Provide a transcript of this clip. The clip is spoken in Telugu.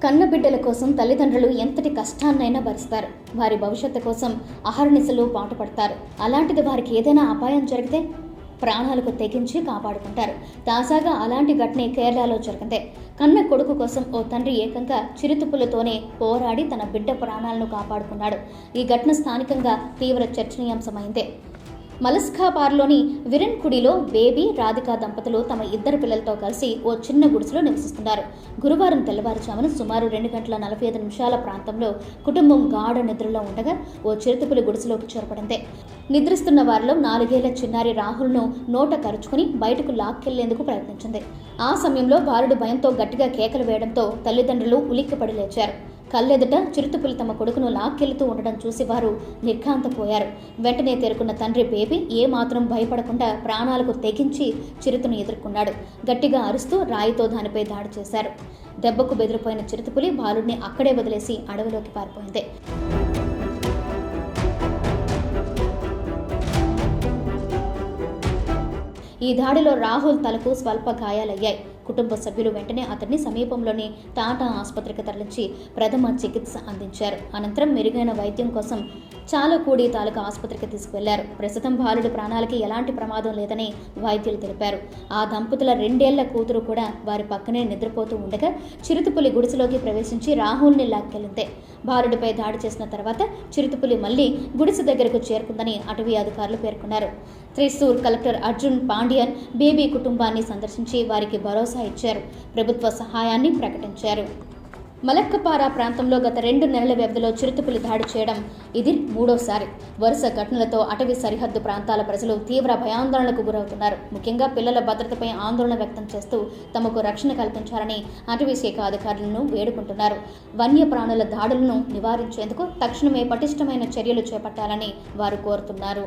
కన్నబిడ్డల కోసం తల్లిదండ్రులు ఎంతటి కష్టాన్నైనా భరిస్తారు. వారి భవిష్యత్తు కోసం అహర్నిశలు పాటుపడతారు. అలాంటిది వారికి ఏదైనా అపాయం జరిగితే ప్రాణాలకు తెగించి కాపాడుకుంటారు. తాజాగా అలాంటి ఘటనే కేరళలో జరిగింది. కన్న కొడుకు కోసం ఓ తండ్రి ఏకంగా చిరుతుపులతోనే పోరాడి తన బిడ్డ ప్రాణాలను కాపాడుకున్నాడు. ఈ ఘటన స్థానికంగా తీవ్ర చర్చనీయాంశమైంది. మలస్కాబార్లోని విరన్కుడిలో బేబీ, రాధికా దంపతులు తమ ఇద్దరు పిల్లలతో కలిసి ఓ చిన్న గుడిసెలో నివసిస్తున్నారు. గురువారం తెల్లవారుజామున సుమారు 2:45 ప్రాంతంలో కుటుంబం గాఢ నిద్రలో ఉండగా ఓ చిరుతపులి గుడిసెలోకి చొరబడింది. నిద్రిస్తున్న వారిలో 4 ఏళ్ల చిన్నారి రాహుల్ను నోట కరుచుకుని బయటకు లాక్కెళ్లేందుకు ప్రయత్నించింది. ఆ సమయంలో బాలుడు భయంతో గట్టిగా కేకలు వేయడంతో తల్లిదండ్రులు ఉలిక్కిపడి లేచారు. కళ్ళెదుట చిరుతపులి తమ కొడుకును లాక్కెళ్తూ ఉండడం చూసి వారు నిర్ఘాంతపోయారు. వెంటనే తేరుకున్న తండ్రి బేబీ ఏమాత్రం భయపడకుండా ప్రాణాలకు తెగించి చిరుతను ఎదుర్కొన్నాడు. గట్టిగా అరుస్తూ రాయితో దానిపై దాడి చేశారు. దెబ్బకు బెదిరిపోయిన చిరుతపులి బాలుడిని అక్కడే వదిలేసి అడవిలోకి పారిపోయింది. ఈ దాడిలో రాహుల్ తలకు స్వల్ప గాయాలయ్యాయి. కుటుంబ సభ్యులు వెంటనే అతన్ని సమీపంలోని టాటా ఆసుపత్రికి తరలించి ప్రథమ చికిత్స అందించారు. అనంతరం మెరుగైన వైద్యం కోసం చాలకూడి తాలూకా ఆసుపత్రికి తీసుకువెళ్లారు. ప్రస్తుతం బాలుడి ప్రాణాలకి ఎలాంటి ప్రమాదం లేదని వైద్యులు తెలిపారు. ఆ దంపతుల 2 ఏళ్ల కూతురు కూడా వారి పక్కనే నిద్రపోతూ ఉండగా చిరుతపులి గుడిసెలోకి ప్రవేశించి రాహుల్ని లాక్కెళ్లింది. బాలుడిపై దాడి చేసిన తర్వాత చిరుతపులి మళ్లీ గుడిసె దగ్గరకు చేరుకుందని అటవీ అధికారులు పేర్కొన్నారు. త్రిశూర్ కలెక్టర్ అర్జున్ పాండియన్ బేబీ కుటుంబాన్ని సందర్శించి వారికి భరోసా ఇచ్చారు. ప్రభుత్వ సహాయాన్ని ప్రకటించారు. మలక్కపారా ప్రాంతంలో గత 2 నెలల వ్యవధిలో చిరుతపులి దాడి చేయడం ఇది 3వసారి. వరుస ఘటనలతో అటవీ సరిహద్దు ప్రాంతాల ప్రజలు తీవ్ర భయాందోళనకు గురవుతున్నారు. ముఖ్యంగా పిల్లల భద్రతపై ఆందోళన వ్యక్తం చేస్తూ తమకు రక్షణ కల్పించాలని అటవీ శాఖ అధికారులను వేడుకుంటున్నారు. వన్యప్రాణుల దాడులను నివారించేందుకు తక్షణమే పటిష్టమైన చర్యలు చేపట్టాలని వారు కోరుతున్నారు.